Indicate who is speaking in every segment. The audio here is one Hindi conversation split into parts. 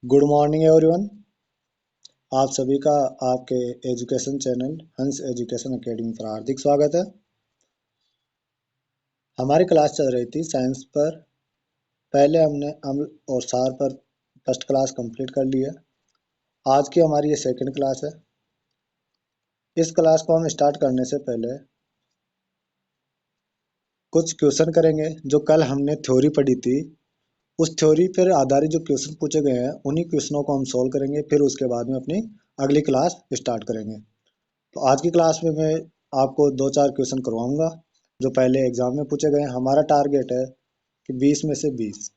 Speaker 1: Good morning everyone. आप सभी का आपके एजुकेशन चैनल हंस एजुकेशन एकेडमी पर हार्दिक स्वागत है। हमारी क्लास चल रही थी साइंस पर। पहले हमने अम्ल और सार पर फर्स्ट क्लास कंप्लीट कर ली है। आज की हमारी ये सेकंड क्लास है। इस क्लास को हम स्टार्ट करने से पहले कुछ क्वेश्चन करेंगे जो कल हमने थ्योरी पढ़ी थी। उस थ्योरी पर आधारित जो क्वेश्चन पूछे गए हैं उन्हीं क्वेश्चनों को हम सोल्व करेंगे, फिर उसके बाद में अपनी अगली क्लास स्टार्ट करेंगे। तो आज की क्लास में मैं आपको दो चार क्वेश्चन करवाऊंगा जो पहले एग्जाम में पूछे गए हैं। हमारा टारगेट है कि 20 में से 20।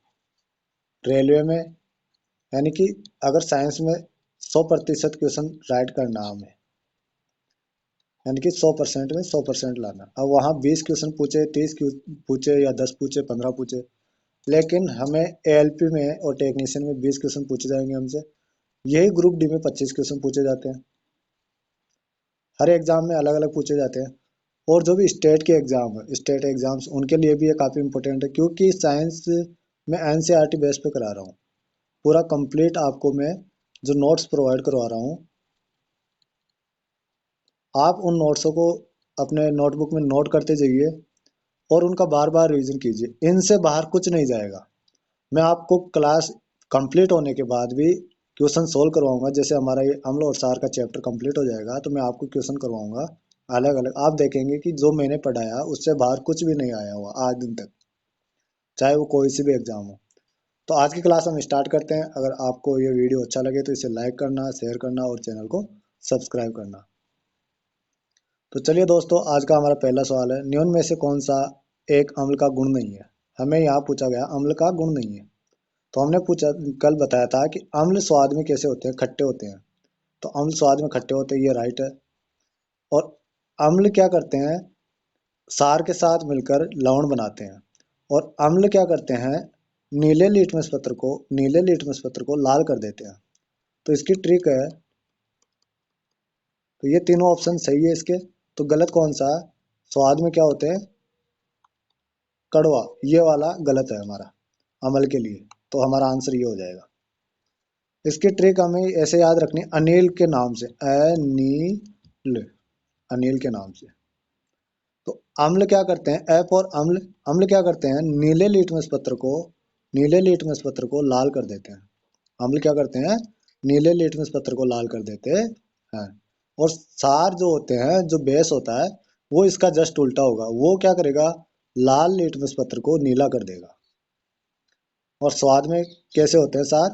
Speaker 1: रेलवे में यानी कि अगर साइंस में 100% क्वेश्चन राइट करना हमें, यानी कि 100% में 100% लाना। अब वहाँ 20 क्वेश्चन पूछे, 30 पूछे या 10 पूछे, 15 पूछे, लेकिन हमें एएलपी में और टेक्नीशियन में 20 क्वेश्चन पूछे जाएंगे हमसे। यही ग्रुप डी में 25 क्वेश्चन पूछे जाते हैं। हर एग्जाम में अलग अलग पूछे जाते हैं। और जो भी स्टेट के एग्जाम है, स्टेट एग्जाम्स, उनके लिए भी ये काफ़ी इंपॉर्टेंट है, क्योंकि साइंस में एनसीईआरटी बेस पे करा रहा हूँ। पूरा कंप्लीट आपको मैं जो नोट्स प्रोवाइड करवा रहा हूँ, आप उन नोट्सों को अपने नोटबुक में नोट करते जाइए और उनका बार बार रिवीजन कीजिए। इनसे बाहर कुछ नहीं जाएगा। मैं आपको क्लास कंप्लीट होने के बाद भी क्वेश्चन सोल्व करवाऊंगा। जैसे हमारा ये अम्ल और सार का चैप्टर कंप्लीट हो जाएगा तो मैं आपको क्वेश्चन करवाऊंगा अलग अलग। आप देखेंगे कि जो मैंने पढ़ाया उससे बाहर कुछ भी नहीं आया हुआ आज दिन तक, चाहे वो कोई सी भी एग्जाम हो। तो आज की क्लास हम स्टार्ट करते हैं। अगर आपको ये वीडियो अच्छा लगे तो इसे लाइक करना, शेयर करना और चैनल को सब्सक्राइब करना। तो चलिए दोस्तों, आज का हमारा पहला सवाल है, निम्न में से कौन सा एक अम्ल का गुण नहीं है। हमें यहाँ पूछा गया अम्ल का गुण नहीं है। तो हमने पूछा, कल बताया था कि अम्ल स्वाद में कैसे होते हैं, खट्टे होते हैं। तो अम्ल स्वाद में खट्टे होते हैं, ये राइट है। और अम्ल क्या करते हैं, सार के साथ मिलकर लवण बनाते हैं। और अम्ल क्या करते हैं, नीले लिटमस पत्र को लाल कर देते हैं। तो इसकी ट्रिक है। तो ये तीनों ऑप्शन सही है इसके। तो गलत कौन सा है, स्वाद में क्या होते हैं, कड़वा, ये वाला गलत है हमारा अम्ल के लिए। तो हमारा आंसर ये हो जाएगा। इसकी ट्रिक हमें ऐसे याद रखनी, अनिल के नाम से, अनिल, अनिल के नाम से। तो अम्ल क्या करते हैं, एफ और अम्ल, अम्ल क्या करते हैं, नीले लिटमस पत्र को लाल कर देते हैं। अम्ल क्या करते हैं, नीले लिटमस पत्र को लाल कर देते हैं। और सार जो होते हैं, जो बेस होता है, वो इसका जस्ट उल्टा होगा। वो क्या करेगा, लाल लिटमस पत्र को नीला कर देगा। और स्वाद में कैसे होते हैं सार,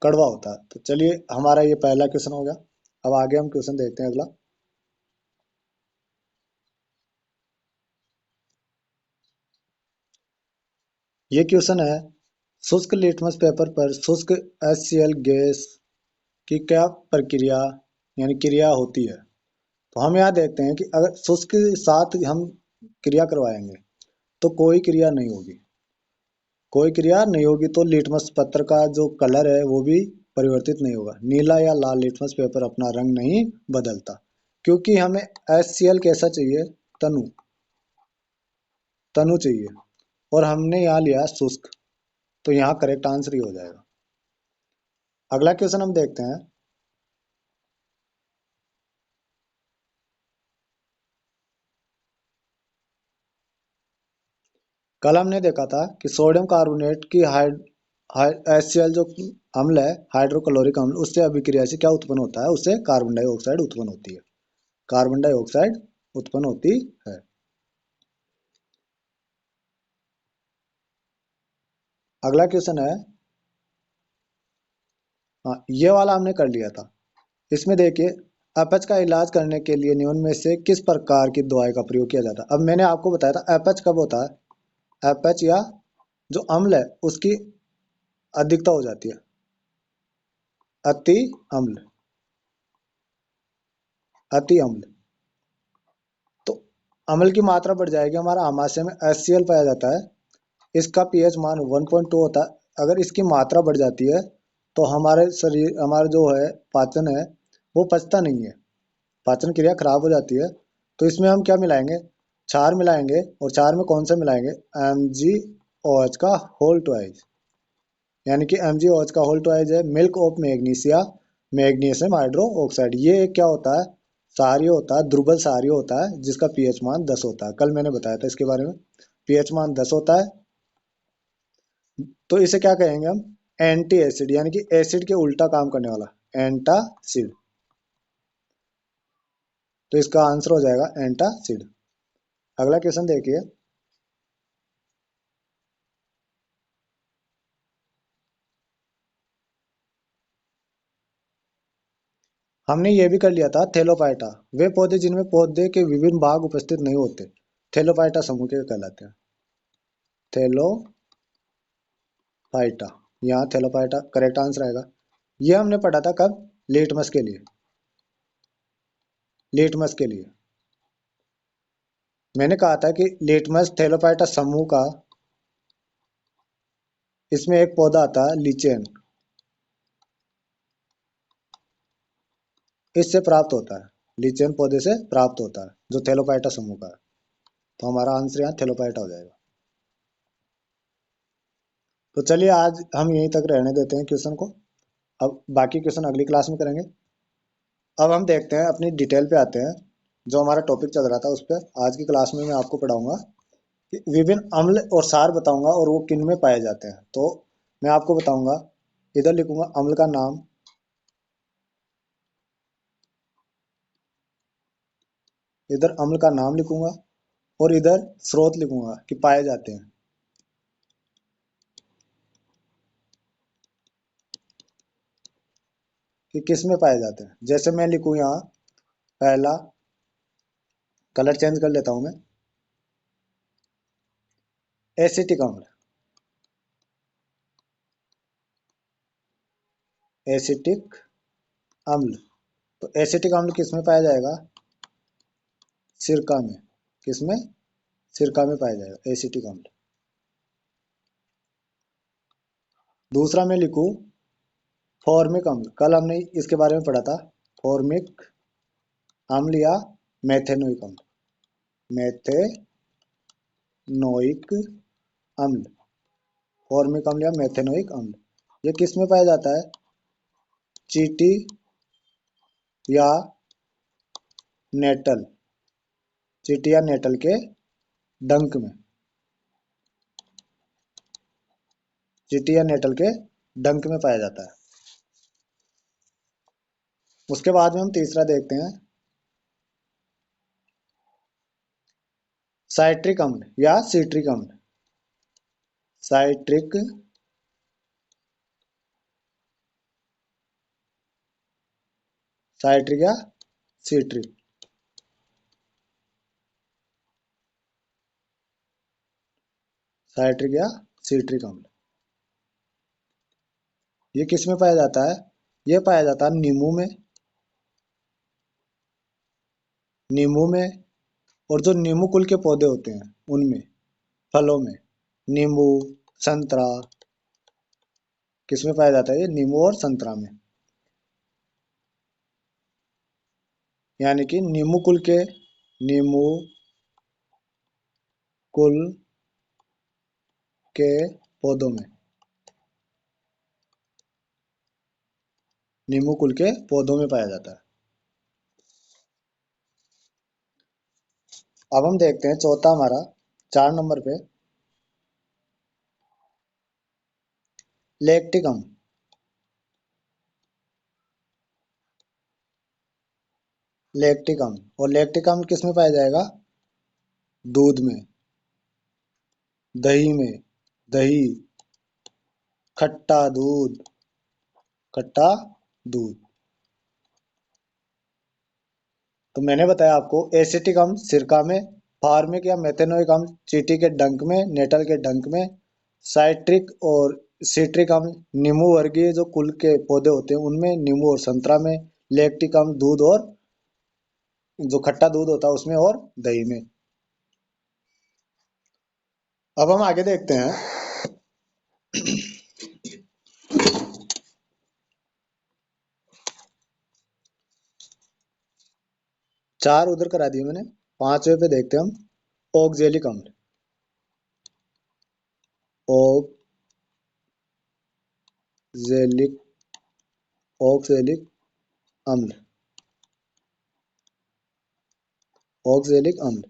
Speaker 1: कड़वा होता है। तो चलिए, हमारा ये पहला क्वेश्चन हो गया। अब आगे हम क्वेश्चन देखते हैं अगला। ये क्वेश्चन है, शुष्क लिटमस पेपर पर शुष्क HCl गैस की क्या प्रक्रिया यानी क्रिया होती है। तो हम यहाँ देखते हैं कि अगर शुष्क के साथ हम क्रिया करवाएंगे तो कोई क्रिया नहीं होगी, कोई क्रिया नहीं होगी। तो लिटमस पत्र का जो कलर है वो भी परिवर्तित नहीं होगा। नीला या लाल लिटमस पेपर अपना रंग नहीं बदलता, क्योंकि हमें HCl कैसा चाहिए, तनु, तनु चाहिए। और हमने यहाँ लिया शुष्क, तो यहाँ करेक्ट आंसर ही हो जाएगा। अगला क्वेश्चन हम देखते हैं। कल हमने देखा था कि सोडियम कार्बोनेट की HCl जो अम्ल है, हाइड्रोक्लोरिक अम्ल, उससे अभिक्रिया से क्या उत्पन्न होता है, उससे कार्बन डाइऑक्साइड उत्पन्न होती है। कार्बन डाइऑक्साइड उत्पन्न होती है। अगला क्वेश्चन है, हाँ ये वाला हमने कर लिया था। इसमें देखिए, अपच का इलाज करने के लिए निम्न में से किस प्रकार की दवाई का प्रयोग किया जाता है। अब मैंने आपको बताया था अपच कब होता है, अपच या जो अम्ल है उसकी अधिकता हो जाती है, अति अम्ल, अति अम्ल। तो अम्ल की मात्रा बढ़ जाएगी, हमारा आमाशय में HCl पाया जाता है, इसका पीएच मान 1.2 होता है। अगर इसकी मात्रा बढ़ जाती है तो हमारे शरीर, हमारा जो है पाचन है, वो पचता नहीं है, पाचन क्रिया खराब हो जाती है। तो इसमें हम क्या मिलाएंगे, क्षार मिलाएंगे। और क्षार में कौन सा मिलाएंगे, MgOH का होल ट्वाइस। यानी कि MgOH का होल ट्वाइज है milk of magnesia magnesium hydro oxide. ये एक क्या होता है, क्षारीय होता है, दुर्बल क्षारीय होता है, जिसका पीएच मान 10 होता है। कल मैंने बताया था इसके बारे में, पीएच मान 10 होता है। तो इसे क्या कहेंगे हम, एंटी एसिड, यानी कि एसिड के उल्टा काम करने वाला, एंटासिड। तो इसका आंसर हो जाएगा एंटासिड। अगला क्वेश्चन देखिए, हमने ये भी कर लिया था थेलोपाइटा, वे पौधे जिनमें पौधे के विभिन्न भाग उपस्थित नहीं होते थेलोपाइटा समूह के कहलाते हैं। थेलोफाइटा, यहाँ थेलोपाइटा करेक्ट आंसर आएगा। ये हमने पढ़ा था कब, लिटमस के लिए, लिटमस के लिए मैंने कहा था कि लिटमस थेलोपाइटा समूह का, इसमें एक पौधा आता है लिचेन, इससे प्राप्त होता है, लिचेन पौधे से प्राप्त होता है जो थेलोपाइटा समूह का है। तो हमारा आंसर यहाँ थेलोपाइटा हो जाएगा। तो चलिए आज हम यहीं तक रहने देते हैं क्वेश्चन को, अब बाकी क्वेश्चन अगली क्लास में करेंगे। अब हम देखते हैं अपनी डिटेल पे आते हैं, जो हमारा टॉपिक चल रहा था उस पर। आज की क्लास में मैं आपको पढ़ाऊंगा कि विभिन्न अम्ल और क्षार बताऊंगा और वो किन में पाए जाते हैं। तो मैं आपको बताऊंगा, इधर लिखूंगा अम्ल का नाम, इधर अम्ल का नाम लिखूंगा और इधर स्रोत लिखूंगा कि पाए जाते हैं, कि किस में पाए जाते हैं। जैसे मैं लिखूं यहाँ पहला, कलर चेंज कर लेता हूं मैं, एसिटिक अम्ल, एसिटिक अम्ल। तो एसिटिक अम्ल किस में पाया जाएगा, सिरका में, किसमें, सिरका में पाया जाएगा एसिटिक अम्ल। दूसरा मैं लिखूं फॉर्मिक अम्ल, कल हमने इसके बारे में पढ़ा था, फॉर्मिक अम्ल या मेथेनोइक अम्ल, मेथेनोइक अम्ल, फॉर्मिक अम्ल या मेथेनोइक अम्ल। ये किस में पाया जाता है, चींटी या नेटल, चींटी या नेटल के डंक में, चींटी या नेटल के डंक में पाया जाता है। उसके बाद में हम तीसरा देखते हैं, साइट्रिक अम्ल या सीट्रिक अम्ल, साइट्रिक, साइट्रिक या सीट्रिक, साइट्रिक या सीट्रिक अम्ल। ये किस में पाया जाता है, ये पाया जाता है नींबू में, नींबू में, और जो नींबू कुल के पौधे होते हैं उनमें, फलों में, नींबू, संतरा, किस में पाया जाता है, ये नींबू और संतरा में। यानी कि नींबू कुल के, नींबू कुल के पौधों में, नींबू कुल के पौधों में पाया जाता है। अब हम देखते हैं चौथा हमारा, 4 नंबर पे, लैक्टिक अम्ल, लैक्टिक अम्ल, और लैक्टिक अम्ल किस में पाया जाएगा, दूध में, दही में, दही, खट्टा दूध, खट्टा दूध। तो मैंने बताया आपको, एसिटिक अम्ल सिरका में, फार्मिक या मेथेनोइक अम्ल चींटी के डंक में, नेटल के डंक में, साइट्रिक और सिट्रिक अम्ल नींबू वर्गीय जो कुल के पौधे होते हैं उनमें, नींबू और संतरा में, लैक्टिक अम्ल दूध और जो खट्टा दूध होता है उसमें, और दही में। अब हम आगे देखते हैं, 4 उधर करा दिए मैंने, 5वें पे देखते हैं हम, ऑक्जेलिक अम्ल, ऑक्जेलिक ऑक्जेलिक अम्ल, ऑक्जेलिक अम्ल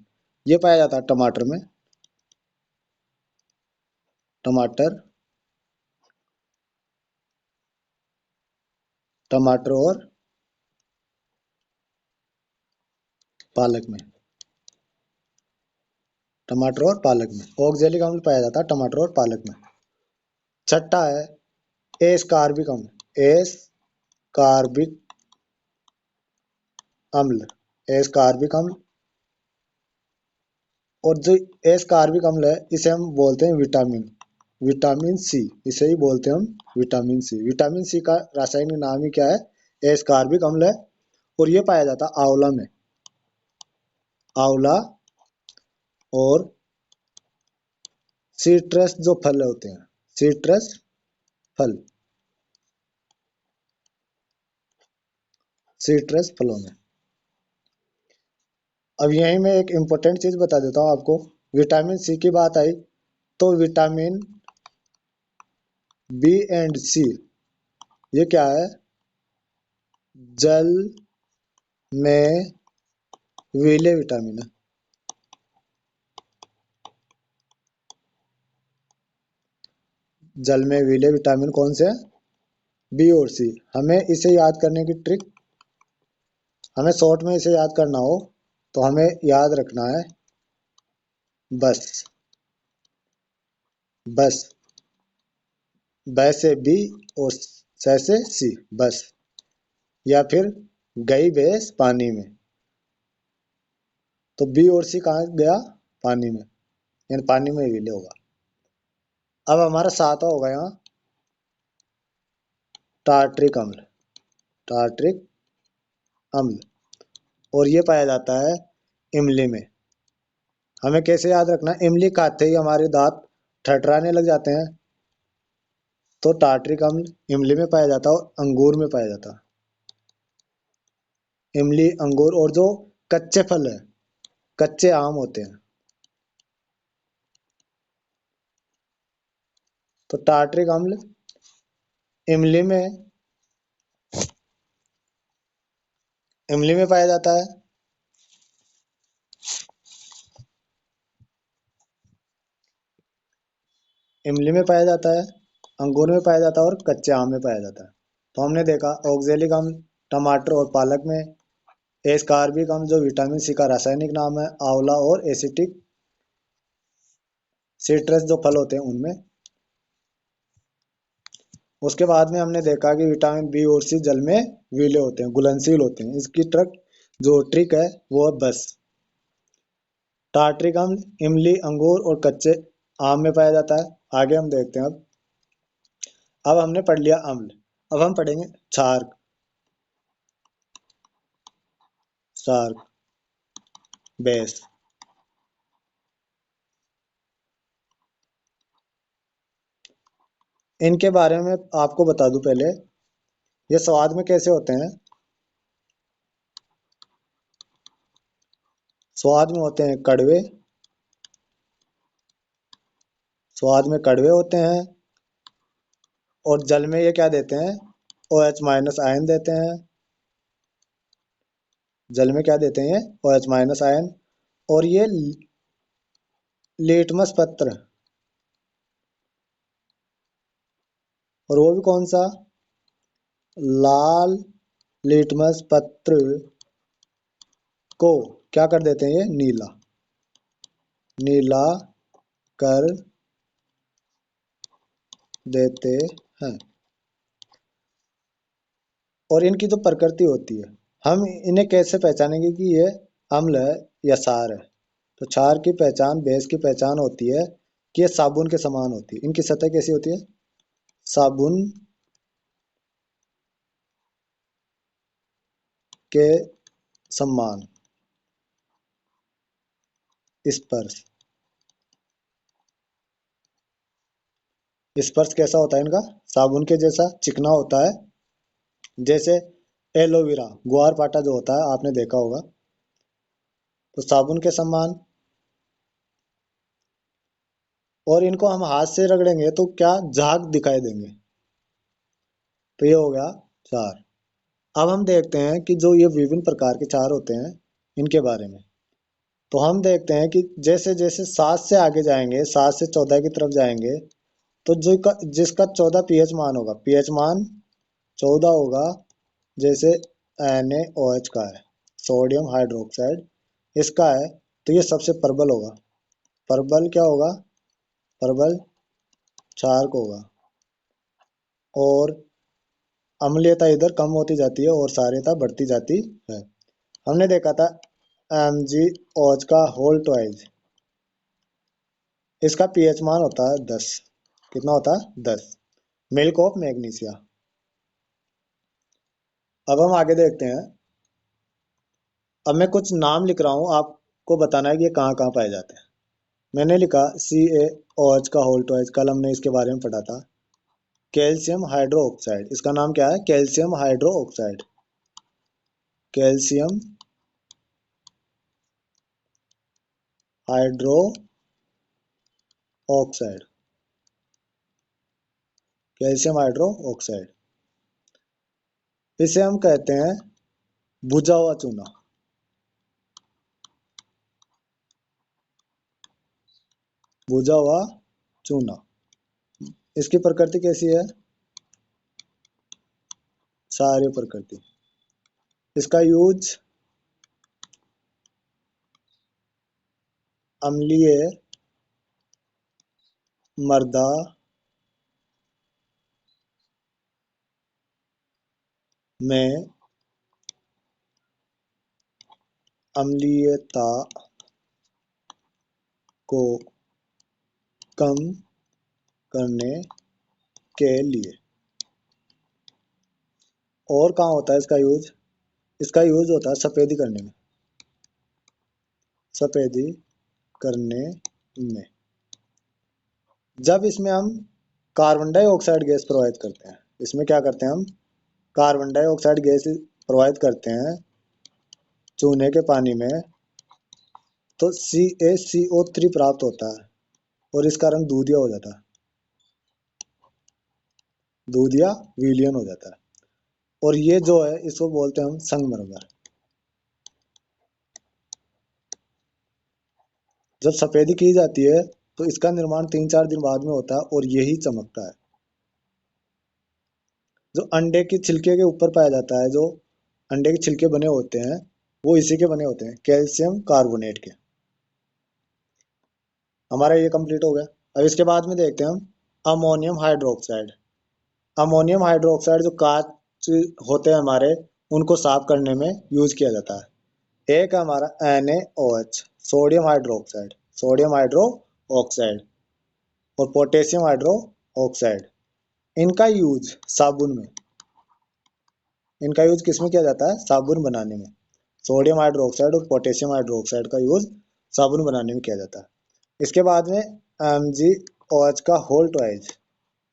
Speaker 1: ये पाया जाता है टमाटर में। टमाटर टमाटर और पालक में, टमाटर और पालक में ऑक्जेलिक अम्ल पाया जाता है टमाटर और पालक में। छठा है एस्कार्बिक अम्ल, एस्कार्बिक अम्ल, एस्कार्बिक अम्ल। और जो एस्कार्बिक अम्ल है इसे हम बोलते हैं विटामिन, विटामिन सी, इसे ही बोलते हैं हम विटामिन सी। विटामिन सी का रासायनिक नाम ही क्या है, एस्कार्बिक अम्ल है। और ये पाया जाता है आंवला में, आंवला और सिट्रस जो फल होते हैं, सिट्रस फल, सिट्रस फलों में। अब यहीं में एक इम्पोर्टेंट चीज बता देता हूँ आपको, विटामिन सी की बात आई तो विटामिन बी एंड सी ये क्या है, जल में विले विटामिन है। जल में विले विटामिन कौन से हैं, बी और सी। हमें इसे याद करने की ट्रिक, हमें शॉर्ट में इसे याद करना हो तो हमें याद रखना है बस, बस, ब से बी और स से सी, बस। या फिर गई भैंस पानी में, तो बी और सी कहाँ गया, पानी में, यानी पानी में विलय होगा। अब हमारा सातवां होगा यहाँ टार्ट्रिक अम्ल, टार्ट्रिक अम्ल। और ये पाया जाता है इमली में। हमें कैसे याद रखना है, इमली खाते ही हमारे दांत ठठराने लग जाते हैं, तो टार्ट्रिक अम्ल इमली में पाया जाता है और अंगूर में पाया जाता है। इमली, अंगूर और जो कच्चे फल है, कच्चे आम होते हैं, तो टार्ट्रिक अम्ल इमली में, इमली में पाया जाता है। इमली में पाया जाता है, अंगूर में पाया जाता है और कच्चे आम में पाया जाता है। तो हमने देखा ऑक्जेलिक अम्ल टमाटर और पालक में, एस्कार्बिक अम्ल जो विटामिन सी का रासायनिक नाम है आंवला और एसिटिक सिट्रस जो फल होते हैं उनमें। उसके बाद में हमने देखा कि विटामिन बी और सी जल में विलय होते हैं, घुलनशील होते हैं। इसकी ट्रिक है वो है बस। टार्ट्रिक अम्ल इमली, अंगूर और कच्चे आम में पाया जाता है। आगे हम देखते हैं। अब हमने पढ़ लिया अम्ल, अब हम पढ़ेंगे क्षार, क्षार, बेस। इनके बारे में आपको बता दूं पहले, ये स्वाद में कैसे होते हैं। स्वाद में होते हैं कड़वे, स्वाद में कड़वे होते हैं। और जल में ये क्या देते हैं, ओ एच माइनस आयन देते हैं। जल में क्या देते हैं, ओ एच माइनस आयन। और ये लिटमस पत्र, और वो भी कौन सा, लाल लिटमस पत्र को क्या कर देते हैं, ये नीला, नीला कर देते हैं। और इनकी जो प्रकृति होती है, हम इन्हें कैसे पहचानेंगे कि ये अम्ल है या क्षार है। तो क्षार की पहचान, बेस की पहचान होती है कि ये साबुन के समान होती है। इनकी सतह कैसी होती है, साबुन के समान, स्पर्श, स्पर्श कैसा होता है इनका, साबुन के जैसा चिकना होता है। जैसे एलोवेरा, ग्वार पाटा जो होता है आपने देखा होगा, तो साबुन के समान। और इनको हम हाथ से रगड़ेंगे तो क्या झाग दिखाई देंगे, तो ये हो गया 4। अब हम देखते हैं कि जो ये विभिन्न प्रकार के 4 होते हैं इनके बारे में। तो हम देखते हैं कि जैसे जैसे 7 से आगे जाएंगे, 7 से 14 की तरफ जाएंगे, तो जिसका 14 पीएच मान होगा, पीएच मान 14 होगा, जैसे NaOH का है, सोडियम हाइड्रोक्साइड, इसका है, तो ये सबसे प्रबल होगा। प्रबल क्या होगा? प्रबल क्षारक होगा। और अम्लीयता इधर कम होती जाती है और क्षारीयता बढ़ती जाती है। हमने देखा था MgOH का होल ट्वाइस, इसका पीएच मान होता है 10। कितना होता है? 10। Milk of magnesia. अब हम आगे देखते हैं। अब मैं कुछ नाम लिख रहा हूँ, आपको बताना है कि ये कहाँ कहाँ पाए जाते हैं। मैंने लिखा CaOH का होल ट्वाइस, कल हमने इसके बारे में पढ़ा था। कैल्शियम हाइड्रो ऑक्साइड, इसका नाम क्या है? Calcium hydro oxide. Calcium hydro oxide. Calcium hydro oxide, इसे हम कहते हैं बुझा हुआ चूना। बुझा हुआ चूना। इसकी प्रकृति कैसी है? क्षारीय प्रकृति। इसका यूज अम्लीय मृदा में अम्लीयता को कम करने के लिए। और कहाँ होता है इसका यूज? इसका यूज होता है सफेदी करने में। सफेदी करने में। जब इसमें हम कार्बन डाइऑक्साइड गैस प्रोवाइड करते हैं, इसमें क्या करते हैं हम? कार्बन डाइऑक्साइड गैस प्रोवाइड करते हैं चूने के पानी में, तो CaCO3 प्राप्त होता है और इसका रंग दूधिया हो जाता है। दूधिया विलियन हो जाता है। और ये जो है इसको बोलते हैं हम संगमरमर। जब सफेदी की जाती है तो इसका निर्माण 3-4 दिन बाद में होता है और यही चमकता है। जो अंडे के छिलके के ऊपर पाया जाता है, जो अंडे के छिलके बने होते हैं, वो इसी के बने होते हैं, कैल्शियम कार्बोनेट के। हमारा ये कंप्लीट हो गया। अब इसके बाद में देखते हैं हम अमोनियम हाइड्रोक्साइड। अमोनियम हाइड्रोक्साइड जो कांच होते हैं हमारे, उनको साफ करने में यूज किया जाता है। एक है हमारा NaOH, sodium hydroxide, sodium hydro oxide, और पोटेशियम हाइड्रो ऑक्साइड। इनका यूज साबुन में, इनका यूज किसमें किया जाता है? साबुन बनाने में। सोडियम हाइड्रोक्साइड और पोटेशियम हाइड्रोक्साइड का यूज साबुन बनाने में किया जाता है। इसके बाद में MgOH का whole twice,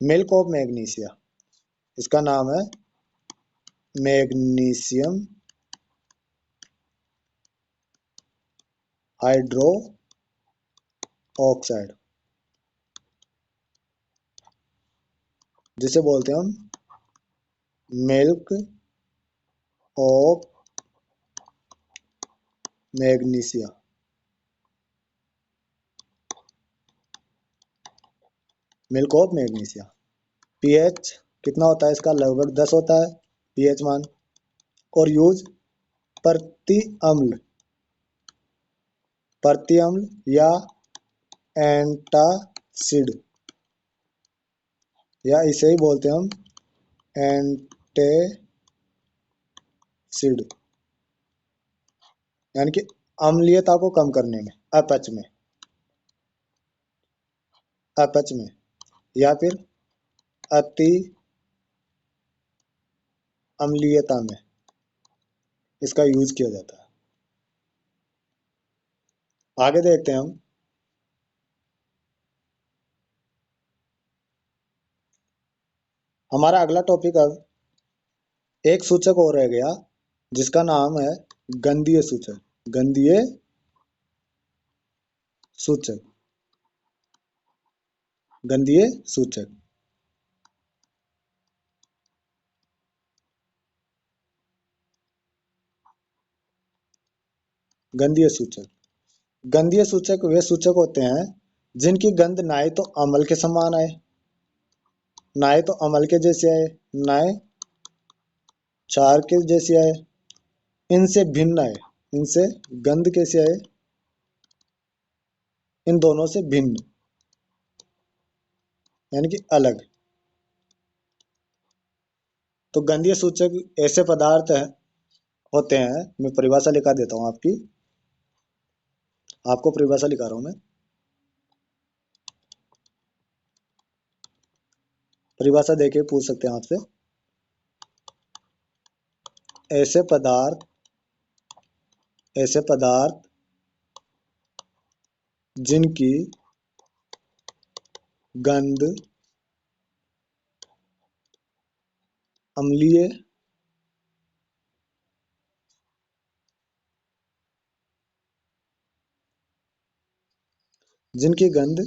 Speaker 1: milk of magnesia, इसका नाम है मैग्नीशियम हाइड्रो ऑक्साइड, जिसे बोलते हैं हम milk of magnesia. Milk of magnesia. PH कितना होता है इसका? लगभग 10 होता है पीएच मान। और यूज प्रति अम्ल, प्रति अम्ल या एंटासिड, या इसे ही बोलते हैं हम एंटेसिड, यानी कि अम्लीयता को कम करने में, अपच में, अपच में, या फिर अति अम्लीयता में इसका यूज किया जाता है। आगे देखते हैं हम। हमारा अगला टॉपिक अब एक सूचक और रह गया, जिसका नाम है गंधीय सूचक। गंधीय सूचक। गंधीय सूचक। गंधीय सूचक। गंधीय सूचक वे सूचक होते हैं जिनकी गंध ना तो अम्ल के समान आए, ना तो अम्ल के जैसे आए, ना क्षार के जैसे आए, इनसे भिन्न आए। इनसे गंध कैसे आए? इन दोनों से भिन्न, यानी कि अलग। तो गंधीय सूचक ऐसे पदार्थ होते हैं, मैं परिभाषा लिखा देता हूं आपको परिभाषा लिखा रहा हूं मैं। परिभाषा देके पूछ सकते हैं आपसे। ऐसे पदार्थ जिनकी गंध अम्लीय, जिनकी गंध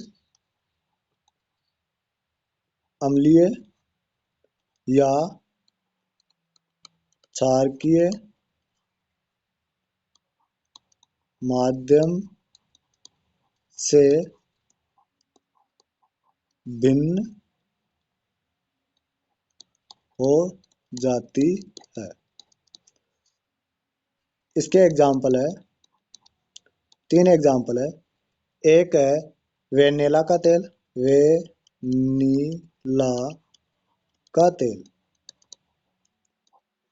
Speaker 1: अम्लीय या क्षारकीय माध्यम से भिन्न हो जाती है। इसके एग्जाम्पल है, 3 एग्जाम्पल है। एक है वेनिला का तेल, वेनिला का तेल।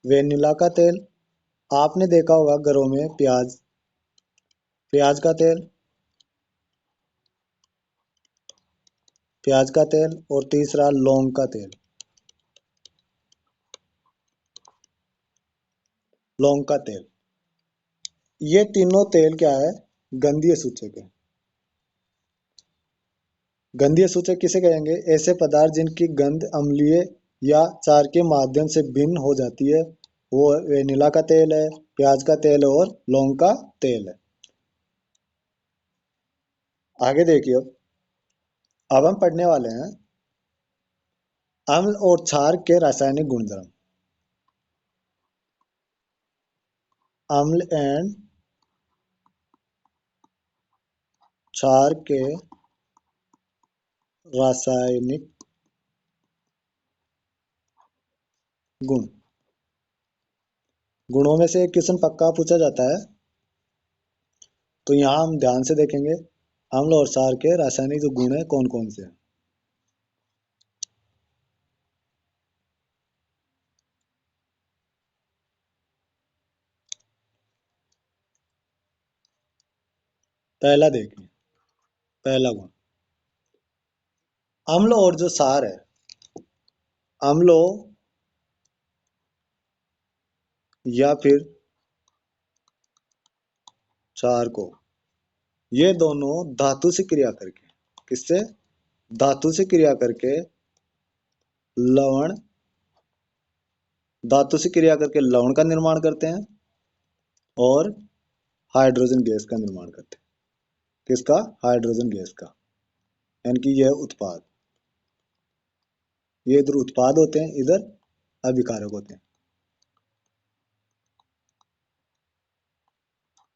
Speaker 1: वेनिला का तेल आपने देखा होगा घरों में, प्याज का तेल, और तीसरा लौंग का तेल। लौंग का तेल, ये तीनों तेल क्या है? गंधीय सूचक है। गंधीय सूचक किसे कहेंगे? ऐसे पदार्थ जिनकी गंध अम्लीय या क्षार के माध्यम से भिन्न हो जाती है, वो वेनिला का तेल है, प्याज का तेल है और लौंग का तेल है। आगे देखिए, अब हम पढ़ने वाले हैं अम्ल और क्षार के रासायनिक गुणधर्म। अम्ल एंड क्षार के रासायनिक गुण। गुणों में से एक क्वेश्चन पक्का पूछा जाता है, तो यहाँ हम ध्यान से देखेंगे अम्ल और क्षार के रासायनिक जो गुण है कौन कौन से हैं। पहला देखिए, पहला गुण, अम्ल और जो क्षार है, अम्लों या फिर क्षार को, ये दोनों धातु से क्रिया करके, किससे? धातु से क्रिया करके लवण, धातु से क्रिया करके लवण का निर्माण करते हैं और हाइड्रोजन गैस का निर्माण करते हैं। किसका? हाइड्रोजन गैस का। यानी कि यह उत्पाद, ये इधर उत्पाद होते हैं, इधर अभिकारक होते हैं।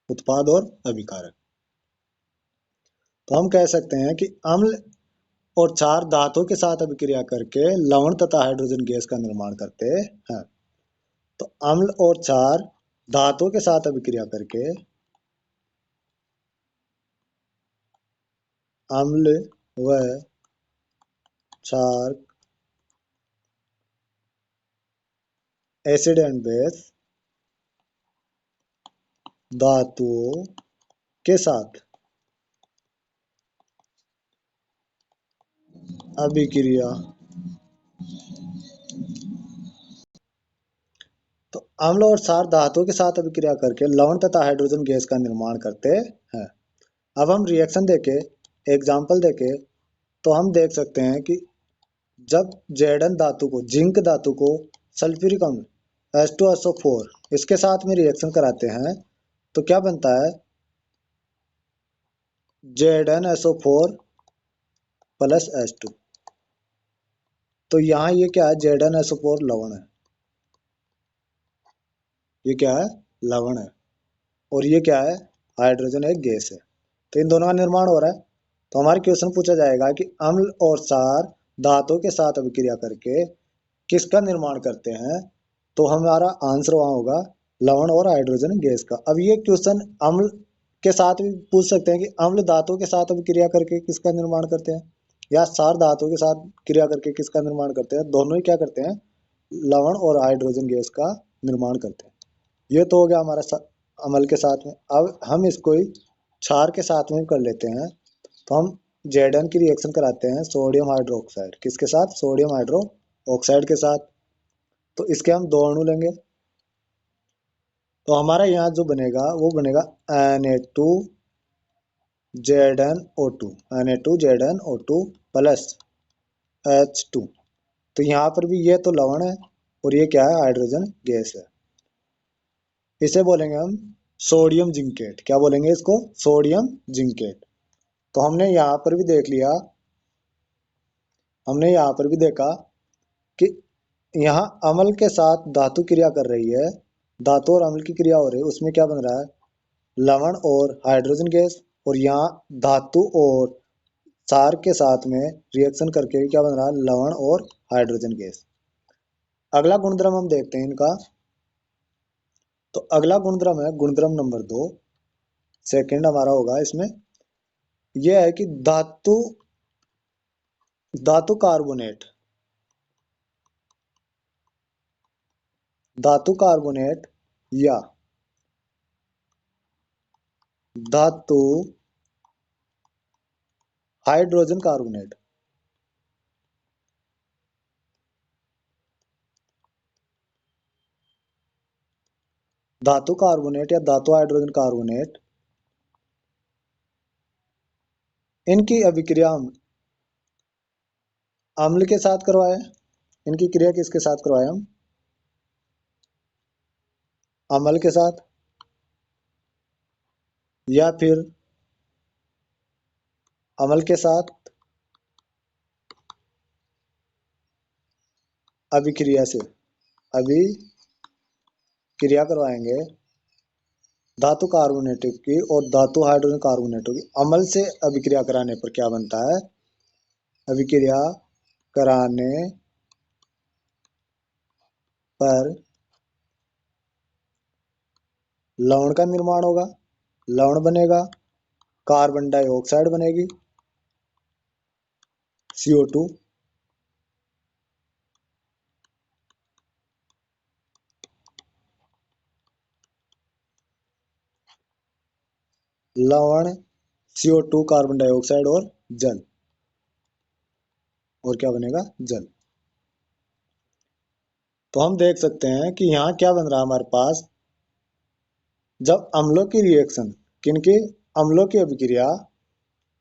Speaker 1: उत्पाद और अभिकारक। तो हम कह सकते हैं कि अम्ल और क्षार धातु के साथ अभिक्रिया करके लवण तथा हाइड्रोजन गैस का निर्माण करते हैं। तो अम्ल और क्षार धातु के साथ अभिक्रिया करके अम्ल व क्षार, एसिड एंड बेस, धातुओं के साथ अभिक्रिया, तो अम्ल और क्षार धातुओं के साथ अभिक्रिया करके लवण तथा हाइड्रोजन गैस का निर्माण करते हैं। अब हम रिएक्शन देके, एग्जाम्पल देके, तो हम देख सकते हैं कि जब जेडन धातु को, जिंक धातु को सल्फ्यूरिक अम्ल H2SO4 इसके साथ में रिएक्शन कराते हैं तो क्या बनता है? ZnSO4 plus H2। तो यहाँ ये क्या है? ZnSO4 लवण है, ये क्या है? लवण है। और ये क्या है? हाइड्रोजन एक गैस है। तो इन दोनों का निर्माण हो रहा है। तो हमारे क्वेश्चन पूछा जाएगा कि अम्ल और क्षार धातु के साथ अभिक्रिया करके किसका निर्माण करते हैं। तो हमारा आंसर वहां होगा लवण और हाइड्रोजन गैस का। अब ये क्वेश्चन अम्ल के साथ भी पूछ सकते हैं कि अम्ल धातु के साथ अभिक्रिया करके किसका निर्माण करते हैं, या क्षार धातु के साथ क्रिया करके किसका निर्माण करते हैं। दोनों ही क्या करते हैं, लवण और हाइड्रोजन गैस का निर्माण करते हैं। ये तो हो गया हमारा अम्ल के साथ में। अब हम इसको ही क्षार के साथ में कर लेते हैं। तो हम Zn की रिएक्शन कराते हैं सोडियम हाइड्रोक्साइड किसके साथ, सोडियम हाइड्रो ऑक्साइड के साथ। तो इसके हम दो अणु लेंगे। तो हमारा यहाँ जो बनेगा वो बनेगा Na2ZnO2, Na2ZnO2 प्लस H2। तो यहाँ पर भी ये तो लवण है और ये क्या है, हाइड्रोजन गैस है। इसे बोलेंगे हम सोडियम जिंकेट। क्या बोलेंगे इसको, सोडियम जिंकेट। तो हमने यहाँ पर भी देख लिया, हमने यहाँ पर भी देखा कि यहाँ अम्ल के साथ धातु क्रिया कर रही है, धातु और अम्ल की क्रिया हो रही है, उसमें क्या बन रहा है, लवण और हाइड्रोजन गैस। और यहाँ धातु और क्षार के साथ में रिएक्शन करके भी क्या बन रहा है, लवण और हाइड्रोजन गैस। अगला गुणधर्म हम देखते हैं इनका। तो अगला गुणधर्म है गुणधर्म नंबर 2, सेकंड हमारा होगा इसमें। यह है कि धातु धातु कार्बोनेट, धातु कार्बोनेट या धातु हाइड्रोजन कार्बोनेट, धातु कार्बोनेट या धातु हाइड्रोजन कार्बोनेट, इनकी अभिक्रिया हम अम्ल के साथ करवाए। इनकी क्रिया किसके साथ करवाए, हम अम्ल के साथ, या फिर अम्ल के साथ अभिक्रिया से अभिक्रिया करवाएंगे धातु कार्बोनेटों की और धातु हाइड्रोजन कार्बोनेटों की। अम्ल से अभिक्रिया कराने पर क्या बनता है, अभिक्रिया कराने पर लवण का निर्माण होगा, लवण बनेगा, कार्बन डाइऑक्साइड बनेगी CO2, लवण, CO2, कार्बन डाइऑक्साइड और जल, और क्या बनेगा, जल। तो हम देख सकते हैं कि यहाँ क्या बन रहा है हमारे पास, जब अम्लों की रिएक्शन, किनकी, अम्लों की अभिक्रिया,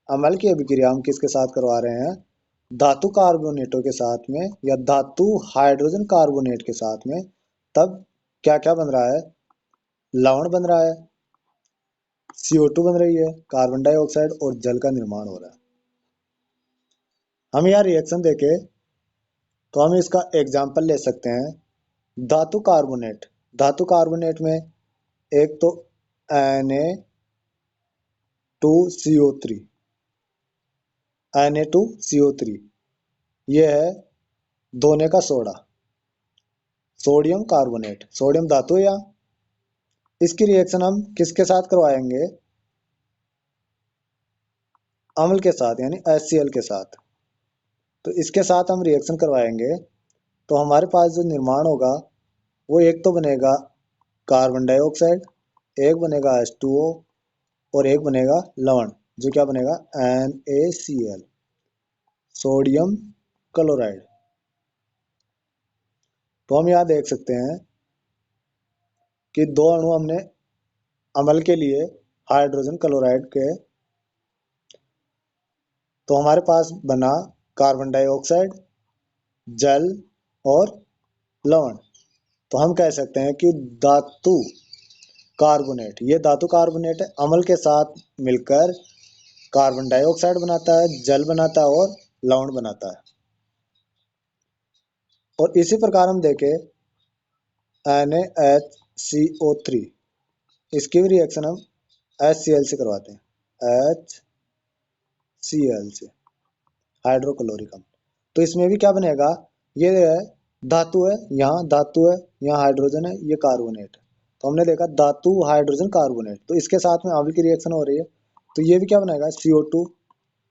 Speaker 1: अम्ल की अभिक्रिया हम किसके साथ करवा रहे हैं, धातु कार्बोनेटों के साथ में या धातु हाइड्रोजन कार्बोनेट के साथ में। तब क्या क्या बन रहा है, लवण बन रहा है, CO2 बन रही है, कार्बन डाइऑक्साइड और जल का निर्माण हो रहा है। हम यहाँ रिएक्शन देखें तो हम इसका एग्जाम्पल ले सकते हैं। धातु कार्बोनेट, धातु कार्बोनेट में एक तो Na2CO3, Na2CO3 ये है दोने का सोडा, सोडियम कार्बोनेट, सोडियम धातु। या इसकी रिएक्शन हम किसके साथ करवाएंगे, अम्ल के साथ यानी HCl के साथ। तो इसके साथ हम रिएक्शन करवाएंगे तो हमारे पास जो निर्माण होगा वो एक तो बनेगा कार्बन डाइऑक्साइड, एक बनेगा H2O और एक बनेगा लवण, जो क्या बनेगा NaCl, सोडियम क्लोराइड। तो हम यहाँ देख सकते हैं कि दो अणु हमने अम्ल के लिए हाइड्रोजन क्लोराइड के, तो हमारे पास बना कार्बन डाइऑक्साइड, जल और लवण। तो हम कह सकते हैं कि धातु कार्बोनेट, ये धातु कार्बोनेट है, अम्ल के साथ मिलकर कार्बन डाइऑक्साइड बनाता है, जल बनाता है और लवण बनाता है। और इसी प्रकार हम देखें NaHCO3, इसकी भी रिएक्शन हम HCl से करवाते हैं, HCl से, हाइड्रोक्लोरिक अम्ल। तो इसमें भी क्या बनेगा, ये है धातु है, यहाँ धातु है, यहाँ हाइड्रोजन है, ये कार्बोनेट है। तो हमने देखा धातु हाइड्रोजन कार्बोनेट, तो इसके साथ में अम्ल की रिएक्शन हो रही है, तो ये भी क्या बनाएगा, CO2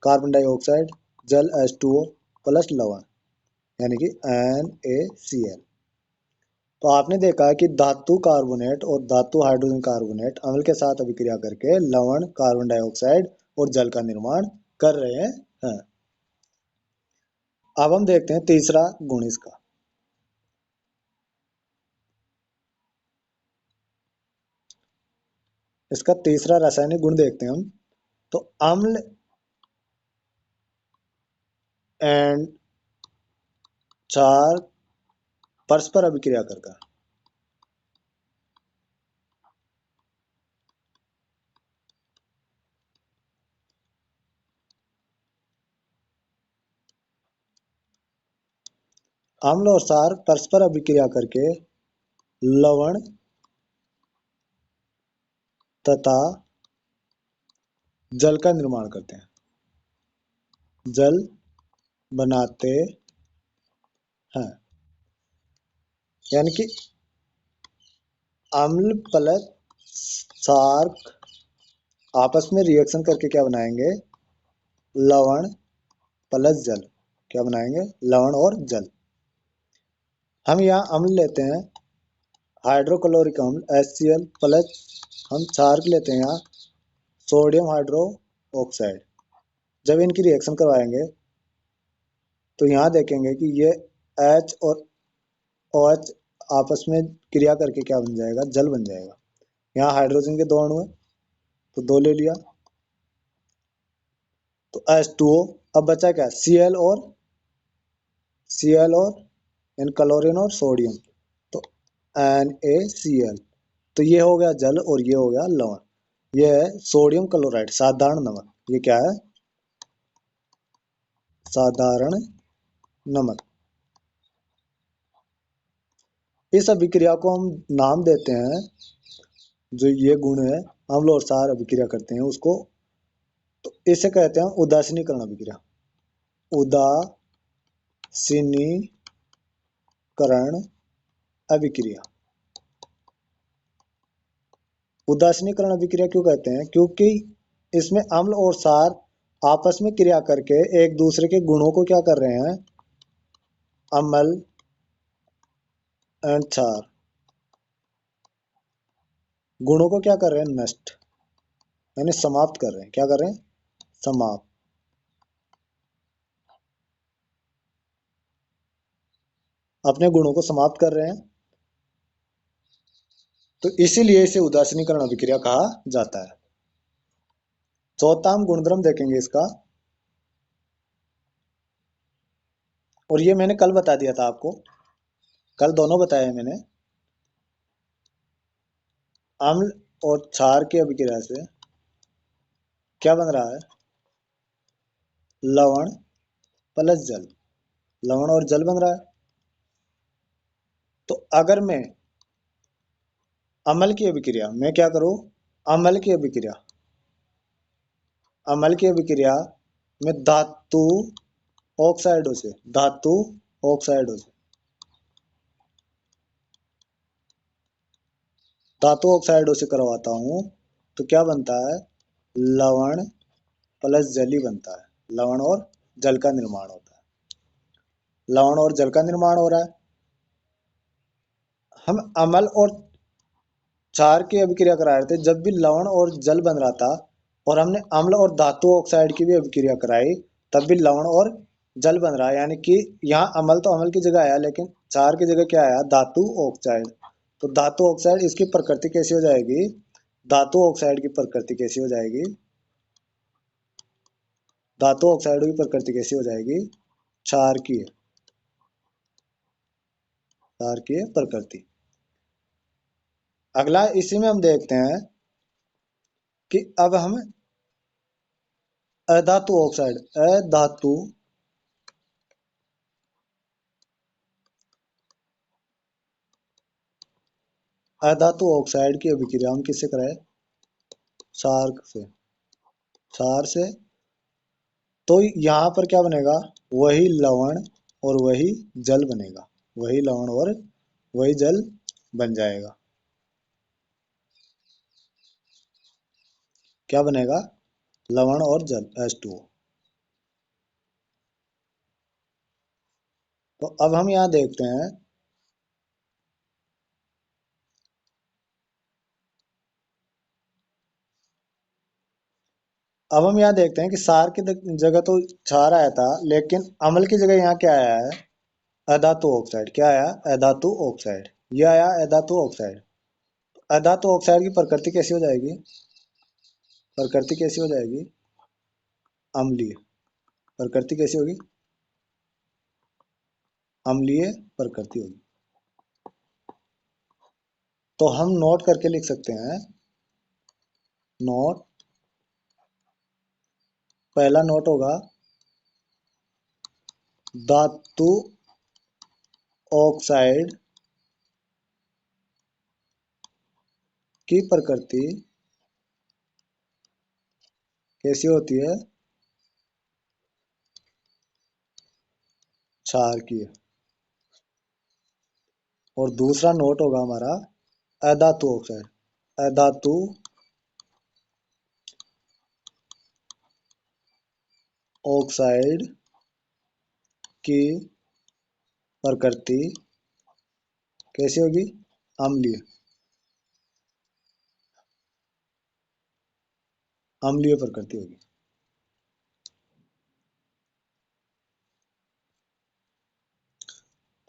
Speaker 1: कार्बन डाइऑक्साइड जल H2O प्लस लवण, यानी कि NaCl। तो आपने देखा है कि धातु कार्बोनेट और धातु हाइड्रोजन कार्बोनेट अम्ल के साथ अभिक्रिया करके लवण, कार्बन डाइऑक्साइड और जल का निर्माण कर रहे हैं। अब हम देखते हैं तीसरा गुण इसका। इसका तीसरा रासायनिक गुण देखते हैं हम। तो अम्ल एंड क्षार परस्पर अभिक्रिया करके अम्ल और क्षार परस्पर अभिक्रिया करके लवण तथा जल का निर्माण करते हैं, जल बनाते हैं। यानी कि अम्ल प्लस क्षार आपस में रिएक्शन करके क्या बनाएंगे, लवण प्लस जल, क्या बनाएंगे, लवण और जल। हम यहाँ अम्ल लेते हैं हाइड्रोक्लोरिक अम्ल HCl प्लस हम क्षार लेते हैं यहाँ सोडियम हाइड्रो ऑक्साइड। जब इनकी रिएक्शन करवाएंगे तो यहाँ देखेंगे कि ये H और OH आपस में क्रिया करके क्या बन जाएगा, जल बन जाएगा। यहाँ हाइड्रोजन के दो अणु है तो दो ले लिया, तो H2O। अब बचा क्या, Cl और इन क्लोरीन और सोडियम, तो NaCl। तो ये हो गया जल और ये हो गया लवण। ये है सोडियम क्लोराइड, साधारण नमक। ये क्या है, साधारण नमक। इस अभिक्रिया को हम नाम देते हैं, जो ये गुण है अम्ल और क्षार अभिक्रिया करते हैं उसको, तो इसे कहते हैं उदासीनीकरण अभिक्रिया। उदासीनीकरण अभिक्रिया। उदासीनीकरण अभिक्रिया क्यों कहते हैं, क्योंकि इसमें अम्ल और क्षार आपस में क्रिया करके एक दूसरे के गुणों को क्या कर रहे हैं, अम्ल एंड क्षार गुणों को क्या कर रहे हैं, नष्ट, यानी समाप्त कर रहे हैं। क्या कर रहे हैं, समाप्त, अपने गुणों को समाप्त कर रहे हैं। तो इसीलिए इसे उदासीनीकरण अभिक्रिया कहा जाता है। चौथा हम गुणधर्म देखेंगे इसका, और ये मैंने कल बता दिया था आपको, कल दोनों बताए मैंने। अम्ल और क्षार की अभिक्रिया से क्या बन रहा है, लवण प्लस जल, लवण और जल बन रहा है। तो अगर मैं अम्ल की अभिक्रिया, मैं क्या करूं, अम्ल की अभिक्रिया, अम्ल की अभिक्रिया में धातु ऑक्साइडों से, धातु ऑक्साइडों से, धातु ऑक्साइडों से करवाता हूं, तो क्या बनता है, लवण प्लस जल ही बनता है। लवण और जल का निर्माण होता है, लवण और जल का निर्माण हो रहा है। हम अम्ल और क्षार की अभिक्रिया करा रहे थे, जब भी लवण और जल बन रहा था और हमने अम्ल और धातु ऑक्साइड की भी अभिक्रिया कराई, तब भी लवण और जल बन रहा है। यानी कि यहाँ अम्ल तो अम्ल की जगह आया, लेकिन क्षार की जगह क्या आया, धातु ऑक्साइड। तो धातु ऑक्साइड, इसकी प्रकृति कैसी हो जाएगी, धातु ऑक्साइड की प्रकृति कैसी हो जाएगी, धातु ऑक्साइड की प्रकृति कैसी हो जाएगी, क्षारकीय, क्षारकीय प्रकृति। अगला इसी में हम देखते हैं कि अब हम अधातु ऑक्साइड, अधातु अधातु ऑक्साइड की अभिक्रिया हम किससे कराए, क्षार से, क्षार से, तो यहाँ पर क्या बनेगा, वही लवण और वही जल बनेगा, वही लवण और वही जल बन जाएगा। क्या बनेगा, लवण और जल H2O। तो अब हम यहाँ देखते हैं, अब हम यहाँ देखते हैं कि सार की जगह तो क्षार आया था, लेकिन अम्ल की जगह यहाँ क्या आया है, अधातु ऑक्साइड। क्या आया, अधातु ऑक्साइड। ये आया अधातु ऑक्साइड। अधातु ऑक्साइड की प्रकृति कैसी हो जाएगी, प्रकृति कैसी हो जाएगी, अम्लीय। प्रकृति कैसी होगी, अम्लीय प्रकृति होगी। तो हम नोट करके लिख सकते हैं, नोट, पहला नोट होगा धातु ऑक्साइड की प्रकृति कैसी होती है, क्षार की है। और दूसरा नोट होगा हमारा अधातु ऑक्साइड, अधातु ऑक्साइड की प्रकृति कैसी होगी, अम्लीय, अम्लीय प्रकृति होगी।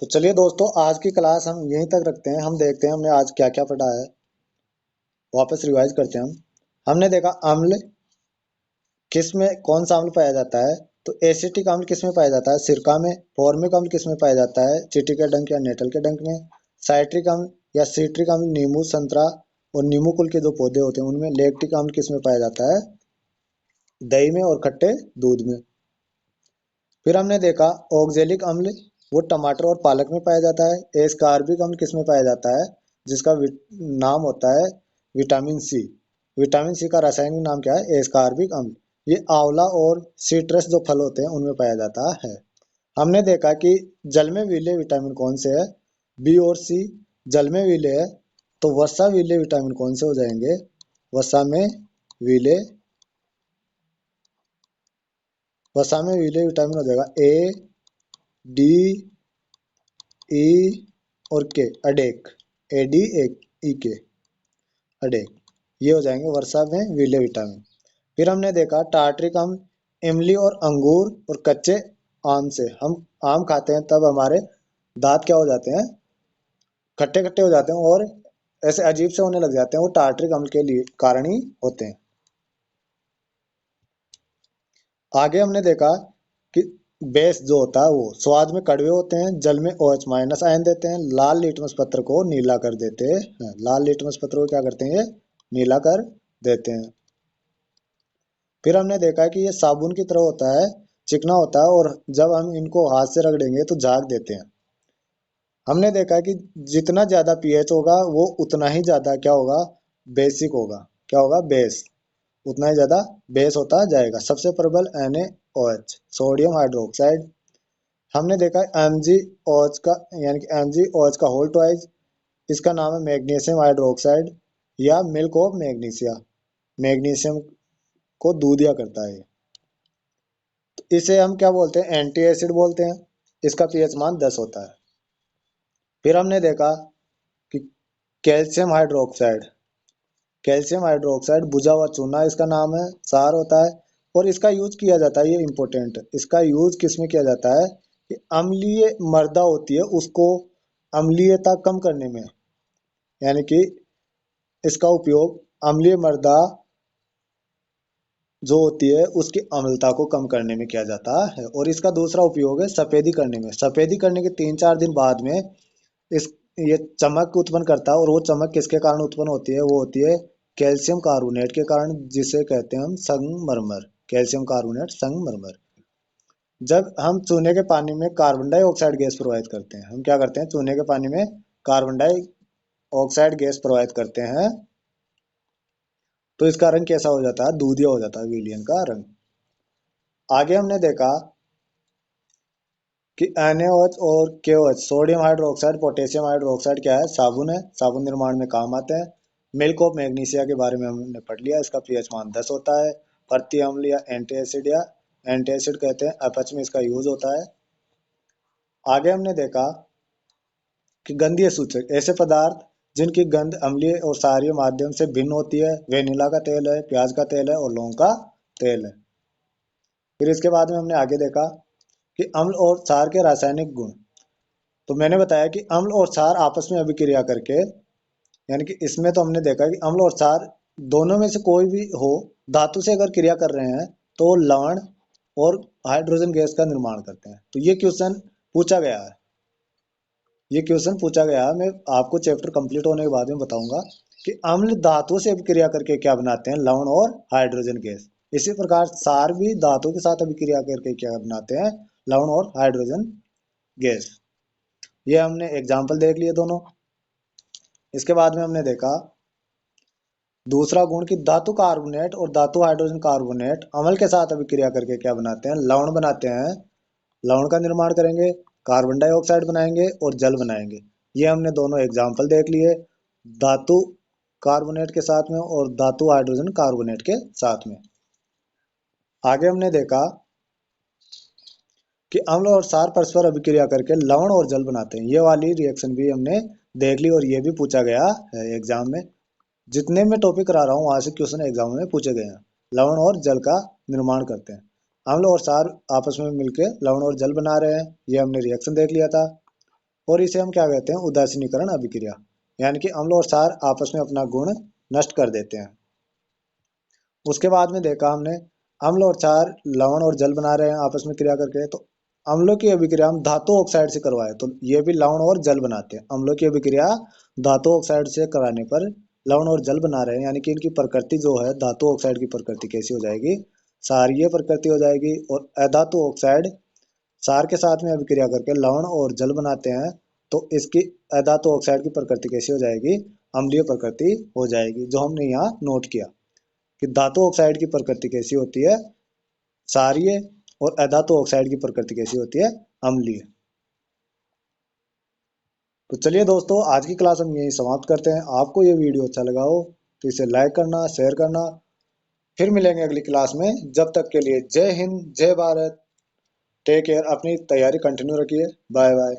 Speaker 1: तो चलिए दोस्तों, आज की क्लास हम यहीं तक रखते हैं। हम देखते हैं हमने आज क्या क्या पढ़ा है, वापस रिवाइज करते हैं हम। हमने देखा अम्ल किस में, कौन सा अम्ल पाया जाता है, तो एसिटिक अम्ल किस में पाया जाता है, सिरका में। फॉर्मिक अम्ल किस में पाया जाता है, चींटी के डंक या नेटल के डंक में। साइट्रिक अम्ल या सिट्रिक अम्ल नींबू, संतरा और नींबू कुल के जो पौधे होते हैं उनमें। लैक्टिक अम्ल किस में पाया जाता है, दही में और खट्टे दूध में। फिर हमने देखा ऑक्जेलिक अम्ल, वो टमाटर और पालक में पाया जाता है। एस्कार्बिक अम्ल किस में पाया जाता है, जिसका नाम होता है विटामिन सी। विटामिन सी का रासायनिक नाम क्या है, एस्कार्बिक अम्ल। ये आंवला और सिट्रस जो फल होते हैं उनमें पाया जाता है। हमने देखा कि जल में विलेय विटामिन कौन से है, बी और सी जल में विलेय है। तो वसा विलेय विटामिन कौन से हो जाएंगे, वसा में विलेय, वसा में विलेय विटामिन हो जाएगा ए, डी, ई और के, अडेक, ए डी ई के, अडेक, ये हो जाएंगे वर्षा में विलेय विटामिन। फिर हमने देखा टार्ट्रिक अम्ल, इमली और अंगूर और कच्चे आम से। हम आम खाते हैं तब हमारे दांत क्या हो जाते हैं, खट्टे खट्टे हो जाते हैं और ऐसे अजीब से होने लग जाते हैं, वो टार्ट्रिक अम्ल के लिए कारण ही होते हैं। आगे हमने देखा कि बेस जो होता है वो स्वाद में कड़वे होते हैं, जल में OH माइनस आयन देते हैं, लाल लिटमस पत्र को नीला कर देते हैं। लाल लिटमस पत्र को क्या करते हैं, ये नीला कर देते हैं। फिर हमने देखा कि ये साबुन की तरह होता है, चिकना होता है और जब हम इनको हाथ से रगड़ेंगे तो झाग देते हैं। हमने देखा कि जितना ज्यादा पीएच होगा वो उतना ही ज्यादा क्या होगा, बेसिक होगा। क्या होगा, बेस, उतना ही ज्यादा बेस होता जाएगा। सबसे प्रबल NaOH, सोडियम हाइड्रोक्साइड। हमने देखा MgOH का, यानी कि MgOH का होल ट्वाइस, इसका नाम है मैग्नीशियम हाइड्रोक्साइड या मिल्क ऑफ मैग्नीशिया। मैग्नीशियम को दूधिया करता है। तो इसे हम क्या बोलते हैं, एंटी एसिड बोलते हैं। इसका पीएच मान 10 होता है। फिर हमने देखा कि कैल्शियम हाइड्रोक्साइड, कैल्शियम हाइड्रोक्साइड बुझा हुआ चूना इसका नाम है, सार होता है। और इसका यूज किया जाता है, ये इंपॉर्टेंट, इसका यूज किस में किया जाता है, कि अम्लीय मृदा होती है उसको अम्लीयता कम करने में, यानी कि इसका उपयोग अम्लीय मृदा जो होती है उसकी अम्लता को कम करने में किया जाता है। और इसका दूसरा उपयोग है सफेदी करने में। सफेदी करने के 3-4 दिन बाद में इस ये चमक उत्पन्न करता है। और वो चमक किसके कारण उत्पन्न होती है, वो होती है कैल्शियम कार्बोनेट के कारण, जिसे कहते हैं हम संगमरमर। कैल्शियम कार्बोनेट, संगमरमर। जब हम चूने के पानी में कार्बन डाइऑक्साइड गैस प्रोवाइड करते हैं, हम क्या करते हैं, चूने के पानी में कार्बन डाइऑक्साइड गैस प्रोवाइड करते हैं, तो इसका रंग कैसा हो जाता है, दूधिया हो जाता है विलियन का रंग। आगे हमने देखा कि NaOH और KOH, sodium hydroxide potassium hydroxide क्या है, साबुन है, साबुन निर्माण में काम आते हैं। मिल्क ऑफ मैग्नीशिया के बारे में हमने पढ़ लिया, इसका पीएच मान 10 होता है। प्रति अम्ल या एंटी एसिड कहते हैं, अपच में इसका यूज होता है। आगे हमने देखा कि गंधीय सूचक, ऐसे पदार्थ जिनकी गंध अम्लीय और क्षारीय माध्यम से भिन्न होती है, वेनिला का तेल है, प्याज का तेल है और लौंग का तेल है। फिर इसके बाद में हमने आगे देखा कि अम्ल और क्षार के रासायनिक गुण। तो मैंने बताया कि अम्ल और क्षार आपस में अभिक्रिया करके, यानी कि इसमें तो हमने देखा कि अम्ल और क्षार दोनों में से कोई भी हो, धातु से अगर क्रिया कर रहे हैं तो लवण और हाइड्रोजन गैस का निर्माण करते हैं। तो ये क्वेश्चन पूछा गया है। मैं आपको चैप्टर कंप्लीट होने के बाद में बताऊंगा कि अम्ल धातु से अभिक्रिया करके क्या बनाते हैं, लवण और हाइड्रोजन गैस। इसी प्रकार क्षार भी धातु के साथ अभिक्रिया करके क्या बनाते हैं, लवण और हाइड्रोजन गैस। ये हमने एग्जाम्पल देख लिए दोनों। इसके बाद में हमने देखा दूसरा गुण कि धातु कार्बोनेट और धातु हाइड्रोजन कार्बोनेट अम्ल के साथ अभिक्रिया करके क्या बनाते हैं, लवण बनाते हैं। लवण का निर्माण करेंगे, कार्बन डाइऑक्साइड बनाएंगे और जल बनाएंगे। ये हमने दोनों एग्जाम्पल देख लिए, धातु कार्बोनेट के साथ में और धातु हाइड्रोजन कार्बोनेट के साथ में। आगे हमने देखा कि अम्ल और क्षार परस्पर अभिक्रिया करके लवण और जल बनाते हैं। ये वाली रिएक्शन भी हमने देख ली और ये भी पूछा गया है एग्जाम में। जितने मैं टॉपिक करा रहा हूँ वहां से क्वेश्चन एग्जाम में पूछे गए हैं। लवण और जल का निर्माण करते हैं, अम्ल और क्षार आपस में मिलकर लवण और जल बना रहे हैं। ये हमने रिएक्शन देख लिया था। और इसे हम क्या कहते हैं, उदासीनीकरण अभिक्रिया, यानी कि अम्ल और क्षार आपस में अपना गुण नष्ट कर देते हैं। उसके बाद में देखा हमने अम्ल और क्षार लवण और जल बना रहे हैं आपस में क्रिया करके, तो अम्लों की अभिक्रिया हम धातु ऑक्साइड से करवाए तो ये भी लवण और जल बनाते हैं। अम्लों की अभिक्रिया धातु ऑक्साइड से कराने पर लवण और जल बना रहे हैं, यानी कि इनकी प्रकृति जो है, धातु ऑक्साइड की प्रकृति कैसी हो जाएगी, क्षारीय प्रकृति हो जाएगी। और अधातु ऑक्साइड क्षार के साथ में अभिक्रिया करके लवण और जल बनाते हैं, तो इसकी अधातु ऑक्साइड की प्रकृति कैसी हो जाएगी, अम्लीय प्रकृति हो जाएगी। जो हमने यहाँ नोट किया कि धातु ऑक्साइड की प्रकृति कैसी होती है, क्षारीय, और अधातु ऑक्साइड की प्रकृति कैसी होती है, अम्लीय। तो चलिए दोस्तों, आज की क्लास हम यहीं समाप्त करते हैं। आपको ये वीडियो अच्छा लगा हो तो इसे लाइक करना, शेयर करना। फिर मिलेंगे अगली क्लास में। जब तक के लिए जय हिंद, जय भारत, टेक केयर, अपनी तैयारी कंटिन्यू रखिए। Bye bye.